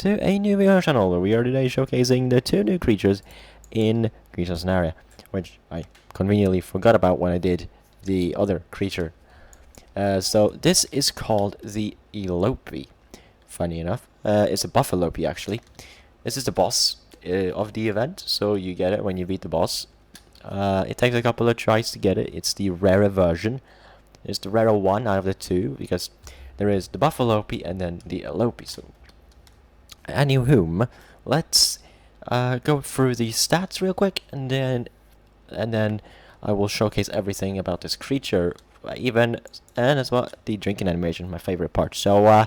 to a new video channel where we are today showcasing the 2 new creatures in Creature Sonaria, which I conveniently forgot about when I did the other creature. So this is called the Elopey. Funny enough, it's a buff Elopey actually. This is the boss of the event, so you get it when you beat the boss. It takes a couple of tries to get it. It's the rarer version. It's the rarer one out of the 2 because there is the buff Elopey and then the Elopey. So, anywhom, let's go through the stats real quick, and then I will showcase everything about this creature, and as well the drinking animation, my favorite part. So,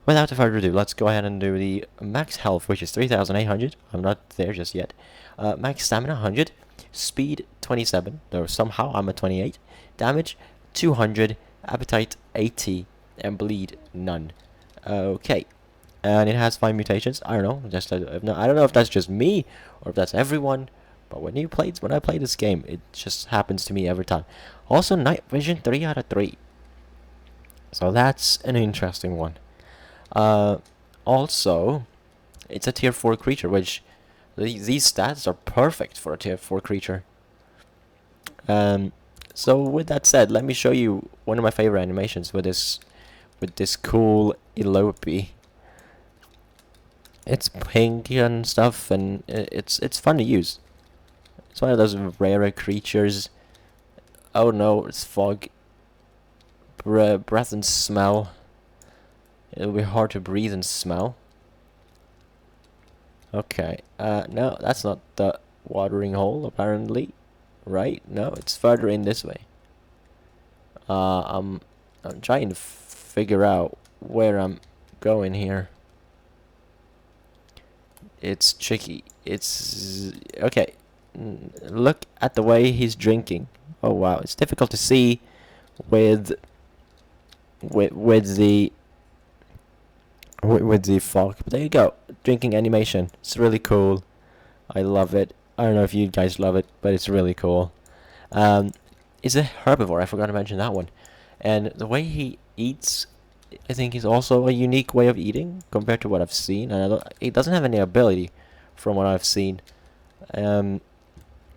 without further ado, let's go ahead and do the max health, which is 3,800. I'm not there just yet. Max stamina 100, speed 27, though somehow I'm at 28. Damage 200, appetite 80, and bleed none. Okay, and it has 5 mutations. I don't know. I don't know if that's just me or if that's everyone. But when I play this game, it just happens to me every time. Also, night vision 3 out of 3. So that's an interesting one. Also, it's a tier 4 creature, which these stats are perfect for a tier 4 creature. So with that said, let me show you one of my favorite animations with this cool Eulopii. It's pink and stuff, and it's fun to use. It's one of those rarer creatures. Oh no, it's fog. Breath and smell. It'll be hard to breathe and smell. Okay, no, that's not the watering hole, apparently. Right? No, it's further in this way. I'm trying to figure out where I'm going here. It's tricky. It's okay. Look at the way he's drinking. Oh wow, it's difficult to see with the fog. But there you go. Drinking animation. It's really cool. I love it. I don't know if you guys love it, but it's really cool. It's a herbivore. I forgot to mention that one. And the way he eats, I think, is also a unique way of eating compared to what I've seen. And it doesn't have any ability from what I've seen.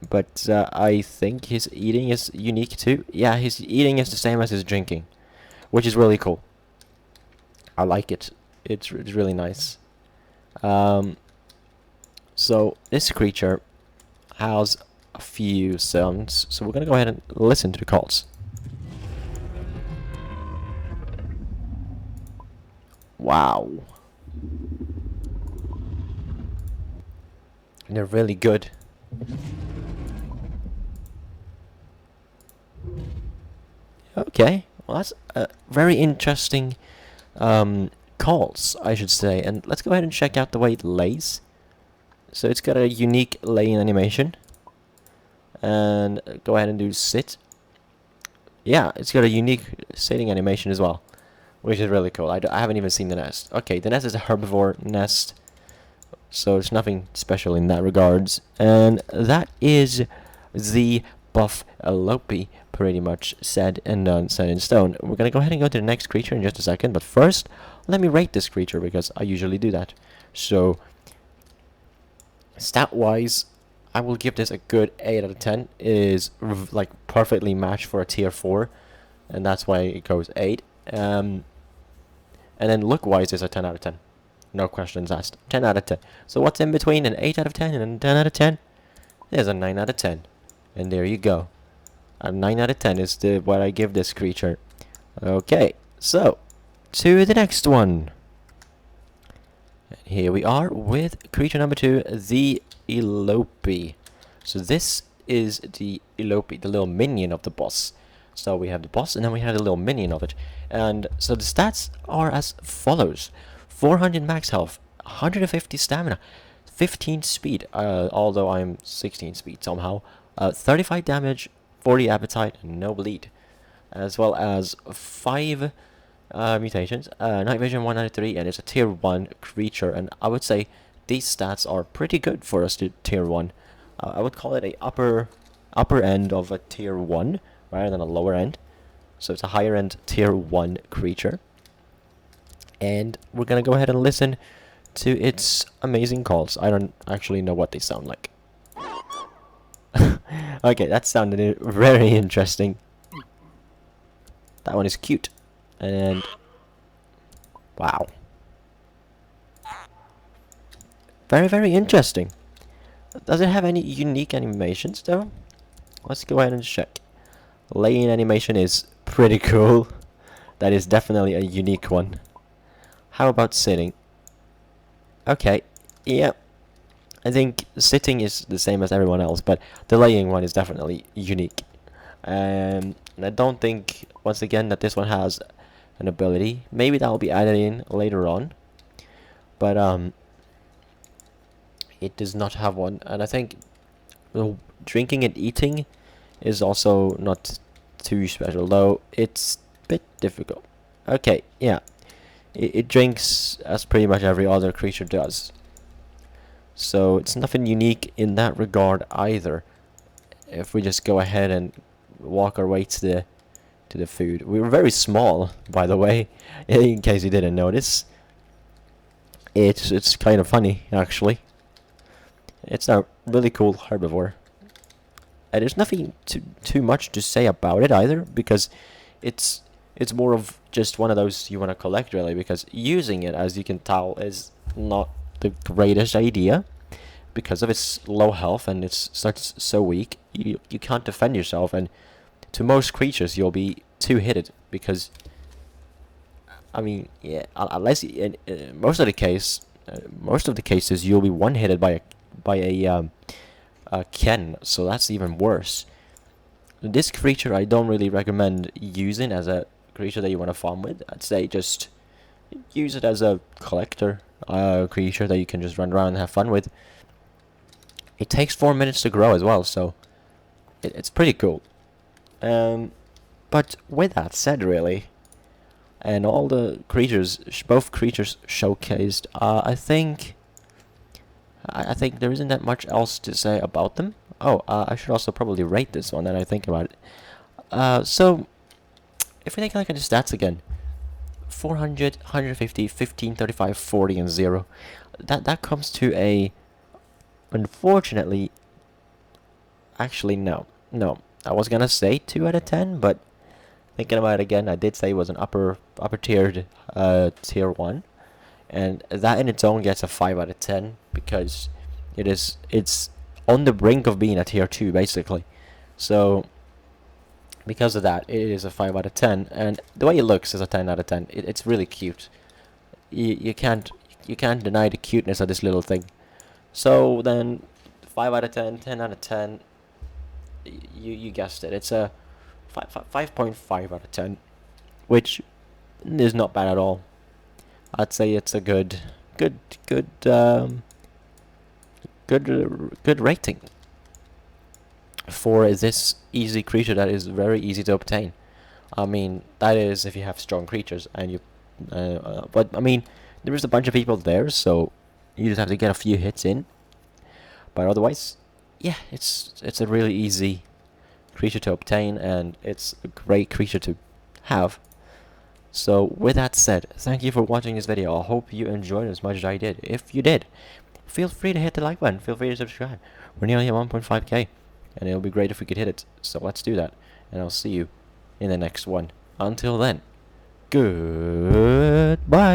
But I think his eating is unique too. Yeah, his eating is the same as his drinking, which is really cool. I like it. It's really nice. So this creature has a few sounds, so we're gonna go ahead and listen to the calls. Wow. They're really good. Okay, well that's very interesting calls, I should say, and let's go ahead and check out the way it lays. So it's got a unique laying animation. And go ahead and do sit. Yeah, it's got a unique sitting animation as well, which is really cool. I haven't even seen the nest. Okay, the nest is a herbivore nest, so it's nothing special in that regards. And that is the buff Elopey, pretty much said and done, set in stone. We're gonna go ahead and go to the next creature in just a second, but first, let me rate this creature because I usually do that. So, stat-wise, I will give this a good 8 out of 10. It is like perfectly matched for a tier 4, and that's why it goes 8. And then look-wise is a 10 out of 10. No questions asked. 10 out of 10. So what's in between an 8 out of 10 and a 10 out of 10? There's a 9 out of 10. And there you go. A 9 out of 10 is what I give this creature. Okay, so to the next one. Here we are with creature number 2, the Elopey. So this is the Elopey, the little minion of the boss. So we have the boss and then we have the little minion of it. And so the stats are as follows. 400 max health, 150 stamina, 15 speed, although I'm 16 speed somehow, 35 damage, 40 appetite, and no bleed. As well as 5 mutations, night vision 1 out of 3, and it's a tier 1 creature, and I would say these stats are pretty good for us to tier 1. I would call it a upper end of a tier 1 rather than a lower end. So it's a higher end tier 1 creature. And we're gonna go ahead and listen to its amazing calls. I don't actually know what they sound like. Okay, that sounded very interesting. That one is cute. And wow. Very, very interesting. Does it have any unique animations though? Let's go ahead and check. Laying animation is pretty cool. That is definitely a unique one. How about sitting? Okay, yeah. I think sitting is the same as everyone else, but the laying one is definitely unique. And I don't think, once again, that this one has an ability. Maybe that will be added in later on. But it does not have one. And I think drinking and eating is also not too special, though it's a bit difficult. Okay, yeah. It drinks as pretty much every other creature does. So it's nothing unique in that regard either. If we just go ahead and walk our way to the food. We were very small, by the way, in case you didn't notice. It's kind of funny, actually. It's a really cool herbivore. And there's nothing too much to say about it either, because it's more of just one of those you want to collect, really, because using it, as you can tell, is not the greatest idea because of its low health and it's such so weak. You can't defend yourself, and to most creatures you'll be two-hitted because, I mean, yeah, unless in most of the cases you'll be one-hitted by a Ken, so that's even worse. This creature I don't really recommend using as a creature that you want to farm with. I'd say just use it as a collector creature that you can just run around and have fun with. It takes 4 minutes to grow as well, so it's pretty cool. But with that said, really, and all the creatures, both creatures showcased, I think there isn't that much else to say about them. Oh, I should also probably rate this one, that I think about it. So, if we take a look at the stats again, 400, 150, 15, 35, 40, and 0. That comes to a... Unfortunately... Actually, no. I was gonna say 2 out of 10, but thinking about it again, I did say it was an upper tiered tier 1. And that in its own gets a 5 out of 10, because it's on the brink of being a tier 2, basically. So... because of that, it is a 5 out of 10, and the way it looks is a 10 out of 10. It's really cute. You can't deny the cuteness of this little thing. So then, 5 out of 10, 10 out of 10. You guessed it. It's a 5.5 out of 10, which is not bad at all. I'd say it's a good rating for this easy creature that is very easy to obtain. I mean, that is if you have strong creatures, and you but I mean, there is a bunch of people there, so you just have to get a few hits in. But otherwise, yeah, it's a really easy creature to obtain, and it's a great creature to have. So with that said, thank you for watching this video. I hope you enjoyed it as much as I did. If you did, feel free to hit the like button, feel free to subscribe. We're nearly at 1.5k, and it'll be great if we could hit it, so let's do that. And I'll see you in the next one. Until then, goodbye.